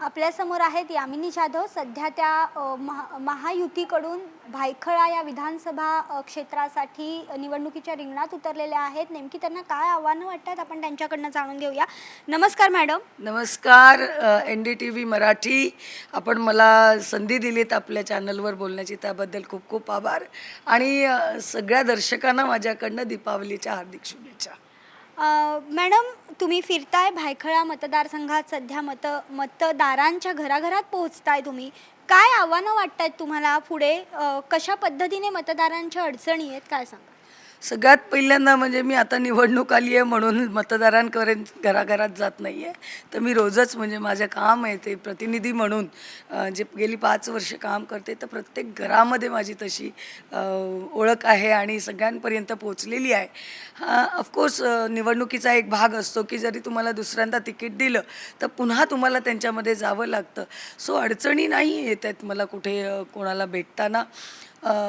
आपल्यासमोर आहेत यामिनी जाधव. सध्या त्या महायुतीकडून भायखळा या विधानसभा क्षेत्रासाठी निवडणुकीच्या रिंगणात उतरलेल्या आहेत. नेमकी त्यांना काय आव्हानं वाटतात आपण त्यांच्याकडनं जाणून घेऊया. नमस्कार मॅडम. नमस्कार. NDTV मराठी, आपण मला संधी दिलीत आपल्या चॅनलवर बोलण्याची, त्याबद्दल खूप खूप आभार. आणि सगळ्या दर्शकांना माझ्याकडनं दीपावलीच्या हार्दिक शुभेच्छा. मॅडम, तुम्ही फिरताय भायखळा मतदारसंघात, सध्या मतदारांच्या घराघरात पोहोचताय तुम्ही. काय आव्हानं वाटतात तुम्हाला पुढे? कशा पद्धतीने मतदारांच्या अडचणी आहेत, काय सांगा? सगळ्यात पहिल्यांदा म्हणजे मी आता निवडणूक आली आहे म्हणून मतदारांपर्यंत घराघरात जात नाही आहे, तर मी रोजच म्हणजे माझं काम आहे ते प्रतिनिधी म्हणून जे गेली 5 वर्ष काम करते, तर प्रत्येक घरामध्ये माझी तशी ओळख आहे आणि सगळ्यांपर्यंत पोचलेली आहे. ऑफकोर्स निवडणुकीचा एक भाग असतो की जरी तुम्हाला दुसऱ्यांदा तिकीट दिलं तर पुन्हा तुम्हाला त्यांच्यामध्ये जावं लागतं. सो अडचणी नाही येत आहेत मला कुठे कोणाला भेटताना.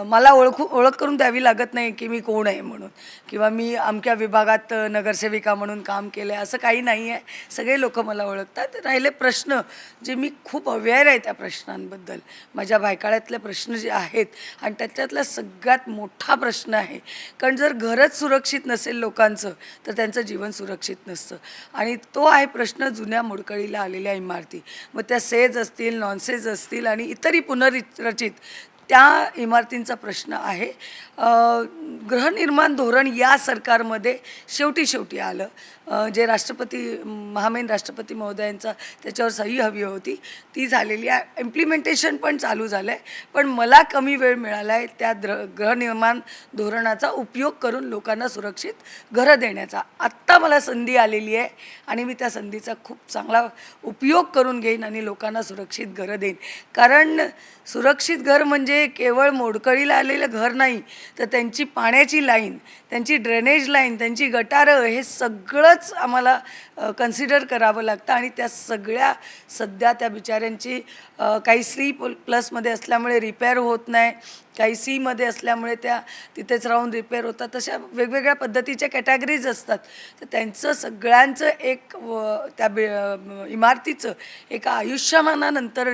मला ओळख करून द्यावी लागत नाही की मी कोण आहे म्हणून, किंवा मी अमक्या विभागात नगरसेविका म्हणून काम केलं आहे, असं काही नाही आहे. सगळे लोक मला ओळखतात. राहिले प्रश्न, जे मी खूप अवेअर आहे त्या प्रश्नांबद्दल, माझ्या भायखळ्यातले प्रश्न जे आहेत, आणि त्याच्यातला सगळ्यात मोठा प्रश्न आहे, कारण जर घरच सुरक्षित नसेल लोकांचं तर त्यांचं जीवन सुरक्षित नसतं. आणि तो आहे प्रश्न जुन्या मोडकळीला आलेल्या इमारती, मग त्या सेज असतील, नॉनसेज असतील आणि इतरही पुनर्रचित त्या इमारतींचा प्रश्न आहे. गृहनिर्माण धोरण या सरकारमध्ये शेवटी आलं. जे महामहिम राष्ट्रपती महोदयांचा त्याच्यावर सही हवी होती ती झालेली आहे. इम्प्लिमेंटेशन पण चालू झालं आहे, पण मला कमी वेळ मिळाला आहे त्या गृहनिर्माण धोरणाचा उपयोग करून लोकांना सुरक्षित घरं देण्याचा. आत्ता मला संधी आलेली आहे आणि मी त्या संधीचा खूप चांगला उपयोग करून घेईन आणि लोकांना सुरक्षित घरं देईन. कारण सुरक्षित घर म्हणजे केवळ मोडकळीला आलेलं घर नाही, तर त्यांची पाण्याची लाईन, त्यांची ड्रेनेज लाईन, त्यांची गटारं, हे सगळंच आम्हाला कन्सिडर करावं लागतं. आणि त्या सगळ्या सध्या त्या बिचाऱ्यांची काही C+मध्ये असल्यामुळे रिपेअर होत नाही, काही Cमध्ये असल्यामुळे त्या तिथेच राहून रिपेअर होतात. तशा वेगवेगळ्या पद्धतीच्या कॅटेगरीज असतात. तर त्यांचं सगळ्यांचं एक त्या इमारतीचं एका आयुष्यमानानंतर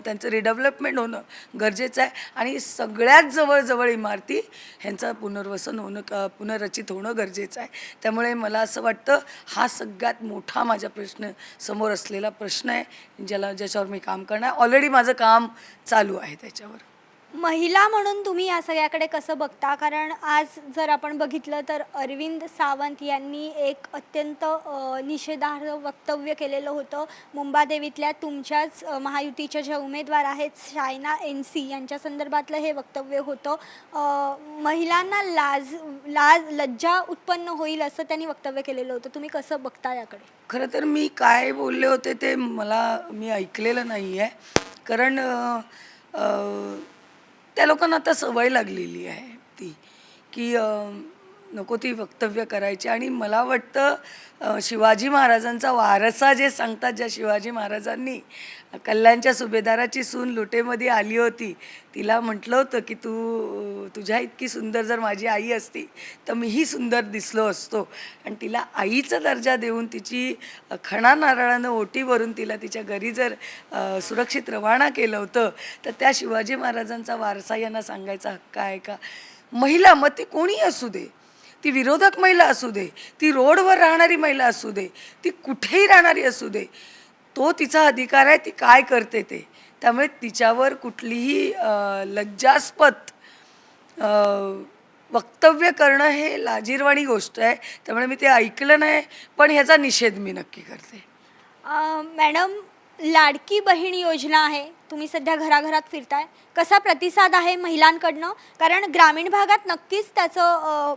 त्यांचं रिडेव्हलपमेंट होणं गरजेचं आहे. आणि सगळ्यात जवळजवळ इमारती ह्यांचं पुनर्वसन होणं, पुनर्रचित होणं गरजेचं आहे. त्यामुळे मला असं वाटतं हा सगळ्यात मोठा माझ्या समोर असलेला प्रश्न आहे, ज्याच्यावर मी काम करणार. ऑलरेडी माझं काम चालू आहे त्याच्यावर. महिला म्हणून तुम्ही या सगळ्याकडे कसं बघता? कारण आज जर आपण बघितलं तर अरविंद सावंत यांनी एक अत्यंत निषेधार्ह वक्तव्य केलेलं होतं. मुंबादेवीतल्या तुमच्याच महायुतीच्या ज्या उमेदवार आहेत शायना NC यांच्या संदर्भातलं हे वक्तव्य होतं. महिलांना लज्जा उत्पन्न होईल असं त्यांनी वक्तव्य केलेलं होतं. तुम्ही कसं बघता याकडे? खरं तर मी काय बोलले होते ते मी ऐकलेलं नाही आहे, कारण त्या लोकांना आता सवय लागलेली आहे ती, की नको ती वक्तव्य करायची. आणि मला वाटतं शिवाजी महाराजांचा वारसा जे सांगतात, ज्या शिवाजी महाराजांनी कल्याणच्या सुभेदाराची सून लुटेमध्ये आली होती, तिला म्हटलं होतं की तुझ्या इतकी सुंदर जर माझी आई असती तर मीही सुंदर दिसलो असतो. आणि तिला आईचा दर्जा देऊन तिची खणा नारळानं ओटी भरून तिला तिच्या घरी जर सुरक्षित रवाना केलं होतं, तर त्या शिवाजी महाराजांचा वारसा यांना सांगायचा हक्क आहे का? महिला, मग ती कोणी असू दे, ती विरोधक महिला असू दे, ती रोडवर राहणारी महिला असू दे, ती कुठेही राहणारी असू दे, तो तिचा अधिकार आहे, ती काय करते ते. त्यामुळे तिच्यावर कुठलीही लज्जास्पद वक्तव्य करणं हे लाजिरवाणी गोष्ट आहे. त्यामुळे मी ते ऐकलं नाही, पण ह्याचा निषेध मी नक्की करते. मॅडम, लाडकी बहीण योजना आहे, तुम्ही सध्या घराघरात फिरताय, कसा प्रतिसाद आहे महिलांकडनं? कारण ग्रामीण भागात नक्कीच त्याचं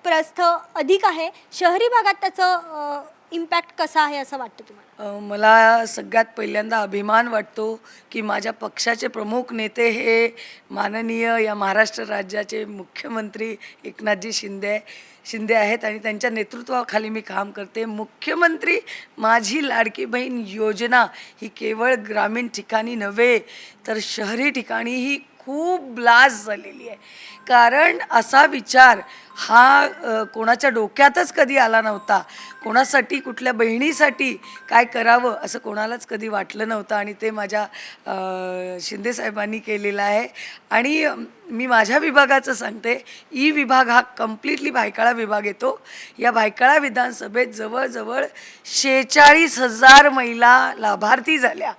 प्रस्थ अधिक आहे, शहरी भागात त्याचं इम्पॅक्ट कसा आहे असं वाटतं तुम्हाला? मला सगळ्यात पहिल्यांदा अभिमान वाटतो की माझ्या पक्षाचे प्रमुख नेते हे माननीय या महाराष्ट्र राज्याचे मुख्यमंत्री एकनाथजी शिंदे आहेत आणि त्यांच्या नेतृत्वाखाली मी काम करते. मुख्यमंत्री माझी लाडकी बहीण योजना ही केवळ ग्रामीण ठिकाणी नव्हे तर शहरी ठिकाणीही खूप ब्लास्ट झालेली आहे. कारण असा विचार हा कोणाच्या डोक्यातच कधी आला नव्हता. कोणासाठी, कुठल्या बहिणीसाठी काय करावं असं कोणालाच कधी वाटलं नव्हतं आणि ते माझ्या शिंदेसाहेबांनी केलेलं आहे. आणि मी माझ्या विभागाचं सांगते, ई विभाग हा कम्प्लिटली भायखळा विभाग येतो. या भायखळा विधानसभेत जवळजवळ 46,000 महिला लाभार्थी झाल्या.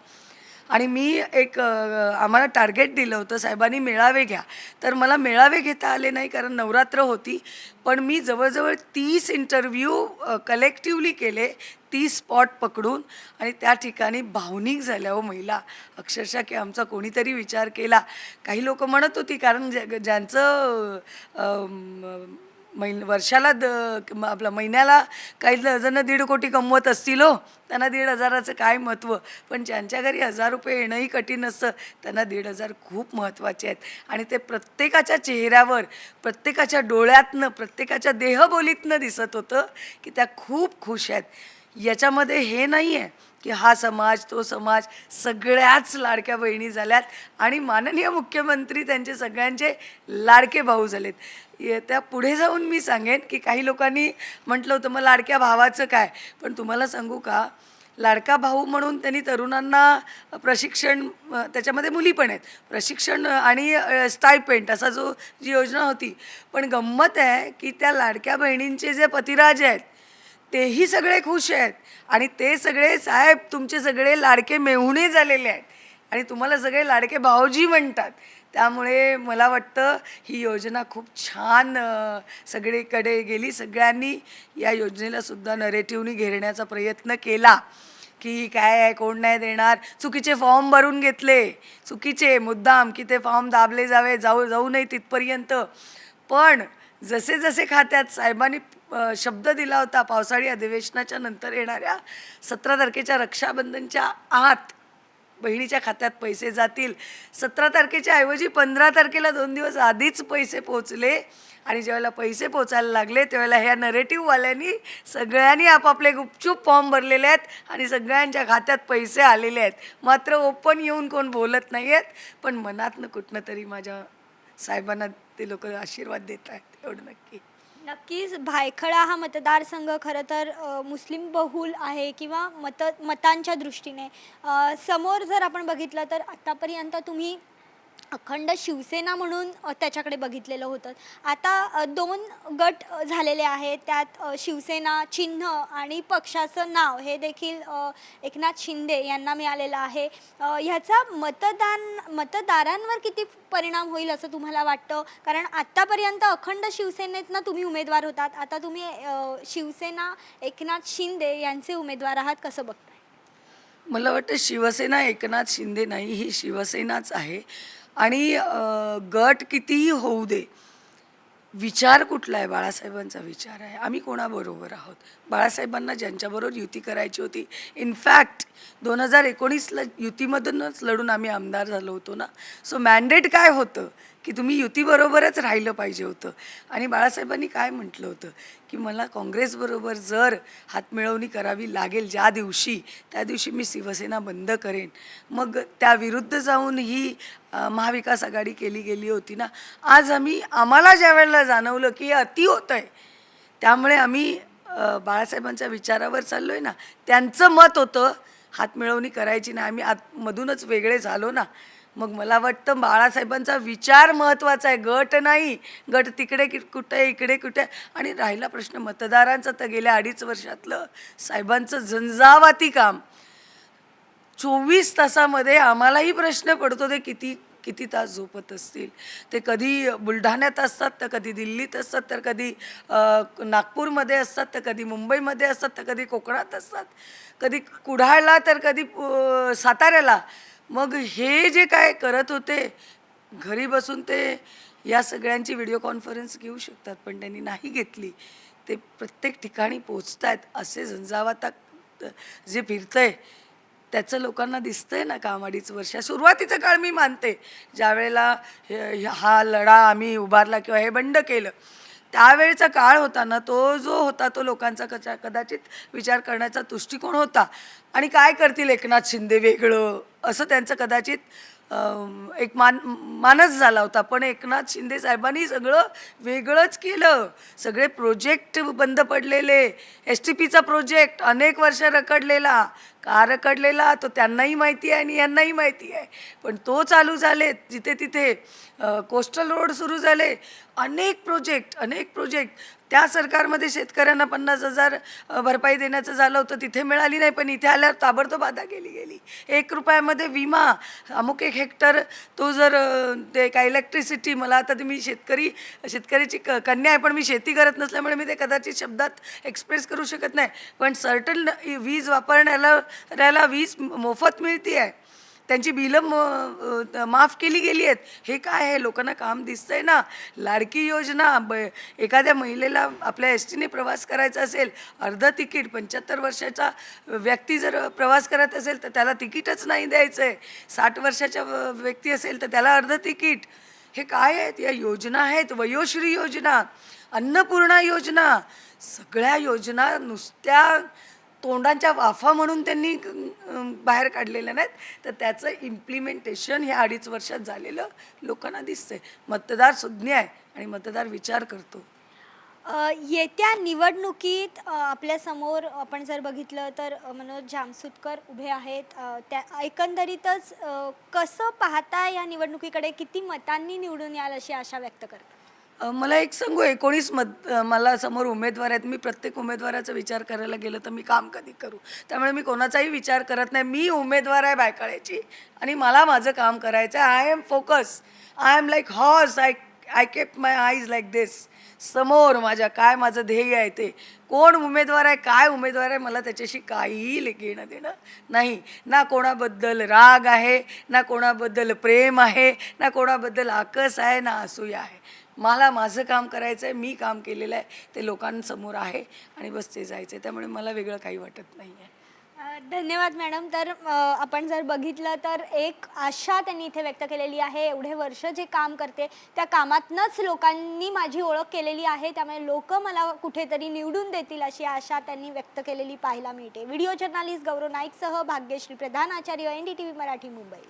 आणि मी आम्हाला टार्गेट दिलं होतं, साहेबांनी मेळावे घ्या. तर मला मेळावे घेता आले नाही कारण नवरात्र होती. पण मी जवळजवळ 30 इंटरव्ह्यू कलेक्टिवली केले, 30 स्पॉट पकडून. आणि त्या ठिकाणी भावनिक झाल्या हो महिला अक्षरशः, की आमचा कोणीतरी विचार केला. काही लोक म्हणत होती कारण ज्यांचं वर्षाला आपलं महिन्याला काही जण 1.5 कोटी कमवत असतील हो, त्यांना 1,500चं काय महत्त्व. पण ज्यांच्या घरी 1,000 रुपये येणंही कठीण असतं त्यांना 1,500 खूप महत्त्वाचे आहेत. आणि ते प्रत्येकाच्या चेहऱ्यावर, प्रत्येकाच्या डोळ्यातनं, प्रत्येकाच्या देहबोलीतनं दिसत होतं की त्या खूप खुश आहेत. याच्यामध्ये हे नाही आहे की हा समाज तो समाज, सगळ्याच लाडक्या बहिणी झाल्यात आणि माननीय मुख्यमंत्री त्यांचे सगळ्यांचे लाडके भाऊ झालेत. त्या पुढे जाऊन मी सांगेन की काही लोकांनी म्हटलं होतं मग लाडक्या भावाचं काय. पण तुम्हाला सांगू का, लाडका भाऊ म्हणून त्यांनी तरुणांना प्रशिक्षण, त्याच्यामध्ये मुली पण आहेत, प्रशिक्षण आणि स्टायपेंट असा जी योजना होती. पण गंमत आहे की त्या लाडक्या बहिणींचे जे पतिराज आहेत तेही सगळे खुश आहेत. आणि ते सगळे साहेब तुमचे सगळे लाडके मेहुणे झालेले आहेत आणि तुम्हाला सगळे लाडके भाऊजी म्हणतात. त्यामुळे मला वाटतं ही योजना खूप छान सगळीकडे गेली. सगळ्यांनी या योजनेला सुद्धा नरेटिव्हनी घेरण्याचा प्रयत्न केला की काय आहे, कोण नाही देणार. चुकीचे फॉर्म भरून घेतले, चुकीचे मुद्दाम, की ते फॉर्म दाबले जाऊ नये तिथपर्यंत. पण जसे जसे खात्यात साहेबांनी शब्द दिला होता, पावसाळी अधिवेशनाच्या नंतर येणाऱ्या 17 तारखेच्या रक्षाबंधनच्या आत बहिणीच्या खात्यात पैसे जातील. 17 तारखेच्या ऐवजी 15 तारखेला 2 दिवस आधीच पैसे पोचले. आणि ज्यावेळेला पैसे पोचायला लागले त्यावेळेला ह्या नरेटिव्हवाल्यांनी सगळ्यांनी आपापले गुपचूप फॉर्म भरलेले आहेत आणि सगळ्यांच्या खात्यात पैसे आलेले आहेत. मात्र ओपन येऊन कोण बोलत नाही आहेत. पण मनातनं कुठनं तरी माझ्या साहेबांना ते लोक आशीर्वाद देत आहेत, एवढं नक्की. नक्कीच भायखळा हा मतदारसंघ खरं तर मुस्लिम बहुल आहे किंवा मतांच्या दृष्टीने समोर जर आपण बघितलं तर आतापर्यंत तुम्ही अखंड शिवसेना म्हणून त्याच्याकडे बघितलेलं होतं. आता 2 गट झालेले आहेत. त्यात शिवसेना चिन्ह आणि पक्षाचं नाव हे देखील एकनाथ शिंदे यांना मिळालेलं आहे. ह्याचा मतदारांवर किती परिणाम होईल असं तुम्हाला वाटतं? कारण आत्तापर्यंत अखंड शिवसेनेतनं तुम्ही उमेदवार होतात, आता तुम्ही शिवसेना एकनाथ शिंदे यांचे उमेदवार आहात, कसं बघताय? मला वाटतं शिवसेना एकनाथ शिंदे नाही, ही शिवसेनाच आहे. आणि गट कितीही होऊ दे, विचार कुठला आहे? बाळासाहेबांचा विचार आहे. आम्ही कोणाबरोबर आहोत? बाळासाहेबांना ज्यांच्याबरोबर युती करायची होती, इनफॅक्ट 2019ला युतीमधूनच लढून आम्ही आमदार झालो होतो ना. सो मॅन्डेट काय होतं की तुम्ही युतीबरोबरच राहिलं पाहिजे होतं. आणि बाळासाहेबांनी काय म्हटलं होतं की मला काँग्रेसबरोबर जर हातमिळवणी करावी लागेल ज्या दिवशी, त्या दिवशी मी शिवसेना बंद करेन. मग त्याविरुद्ध जाऊन ही महाविकास आघाडी केली गेली होती ना. आज आम्हाला ज्या वेळेला जाणवलं की हे अति होतं आहे, त्यामुळे आम्ही बाळासाहेबांच्या विचारावर चाललो आहे ना. त्यांचं मत होतं हातमिळवणी करायची नाही, आम्ही आतमधूनच वेगळे झालो ना. मग मला वाटतं बाळासाहेबांचा विचार महत्त्वाचा आहे, गट नाही. गट तिकडे कुठे, इकडे कुठे. आणि राहिला प्रश्न मतदारांचा, तर गेल्या 2.5 वर्षातलं साहेबांचं झंझावाती काम. 24 तासामध्ये आम्हालाही प्रश्न पडतो ते किती तास झोपत असतील. ते कधी बुलढाण्यात असतात, तर कधी दिल्लीत असतात, तर कधी नागपूरमध्ये असतात, तर कधी मुंबईमध्ये असतात, तर कधी कोकणात असतात, कधी कुडाळला, तर कधी साताऱ्याला. मग हे जे काय करत होते घरी बसून, ते या सगळ्यांची व्हिडिओ कॉन्फरन्स घेऊ शकतात, पण त्यांनी नाही घेतली. ते प्रत्येक ठिकाणी पोचत आहेत. असे झंझावातात जे फिरतंय त्याचं लोकांना दिसतंय ना. काम 2.5 वर्ष सुरुवातीचं काळ मी मानते, ज्या वेळेला हा लढा आम्ही उभारला किंवा हे बंड केलं, त्यावेळेचा काळ होता ना, तो जो होता तो लोकांचा कदाचित विचार करण्याचा दृष्टिकोन होता. आणि काय करतील एकनाथ शिंदे वेगळं असं त्यांचं कदाचित एक मानस झाला होता. पण एकनाथ शिंदे साहेबांनी सगळं वेगळंच केलं. सगळे प्रोजेक्ट बंद पडलेले, एस टी पीचा प्रोजेक्ट अनेक वर्ष रखडलेला. का रखडलेला तो त्यांनाही माहिती आहे आणि यांनाही माहिती आहे. पण तो चालू झाले, जिथे तिथे कोस्टल रोड सुरू झाले, अनेक प्रोजेक्ट त्या सरकारमध्ये शेतकऱ्यांना 50,000 भरपाई देण्याचं झालं होतं, तिथे मिळाली नाही. पण इथे आल्यावर ताबडतोब आता गेली. 1 रुपयामध्ये विमा, अमुक 1 हेक्टर तो जर ते काय इलेक्ट्रिसिटी, मला आता ते मी शेतकऱ्याची कन्या आहे, पण मी शेती करत नसल्यामुळे मी ते कदाचित शब्दात एक्सप्रेस करू शकत नाही. पण सर्टन वीज वापरण्याला वीज मोफत मिळते आहे, त्यांची बिलं माफ केली गेली आहेत. हे काय आहे? लोकांना काम दिसतंय ना. लाडकी योजना, एखाद्या महिलेला आपल्या एस टीने प्रवास करायचा असेल, अर्धं तिकीट, 75 वर्षाचा व्यक्ती जर प्रवास करत असेल तर त्याला तिकीटच नाही द्यायचं आहे. 60 वर्षाच्या व्यक्ती असेल तर त्याला अर्धं तिकीट. हे काय आहेत? या योजना आहेत. वयोश्री योजना, अन्नपूर्णा योजना, सगळ्या योजना नुसत्या तोंडांच्या वाफा म्हणून त्यांनी बाहेर काढलेल्या नाहीत. तर त्याचं इम्प्लिमेंटेशन हे 2.5 वर्षात झालेलं लोकांना दिसतंय. मतदार सुज्ञ आहे आणि मतदार विचार करतो. येत्या निवडणुकीत आपल्यासमोर आपण जर बघितलं तर मनोज जामसुदकर उभे आहेत. त्या एकंदरीतच कसं पाहता या निवडणुकीकडे? किती मतांनी निवडून याल अशी आशा व्यक्त करता? मला एक सांगू, 19 मला समोर उमेदवार आहेत. मी प्रत्येक उमेदवाराचा विचार करायला गेलं तर मी काम कधी करू? त्यामुळे मी कोणाचाही विचार करत नाही. मी उमेदवार आहे बायकाळ्याची आणि मला माझं काम करायचं आहे. I am focus. I am like horse. I keep my eyes like this. समोर माझ्या माझं ध्येय आहे ते. कोण उमेदवार आहे, काय उमेदवार आहे, मला त्याच्याशी काहीही घेणं देणं नाही. ना कोणाबद्दल राग आहे, ना कोणाबद्दल प्रेम आहे, ना कोणाबद्दल आकस आहे, ना असूया आहे. मला माझं काम करायचं आहे. मी काम केलेलं आहे, ते लोकांसमोर आहे आणि बस ते जायचं आहे. त्यामुळे मला वेगळं काही वाटत नाही आहे. धन्यवाद मॅडम. तर आपण जर बघितलं तर एक आशा त्यांनी इथे व्यक्त केलेली आहे. एवढे वर्ष जे काम करते त्या कामातनंच लोकांनी माझी ओळख केलेली आहे, त्यामुळे लोक मला कुठेतरी निवडून देतील अशी आशा त्यांनी व्यक्त केलेली पाहायला मिळते. व्हिडिओ जर्नलिस्ट गौरव नाईकसह भाग्यश्री प्रधान, आचार्य, NDTV मराठी, मुंबई.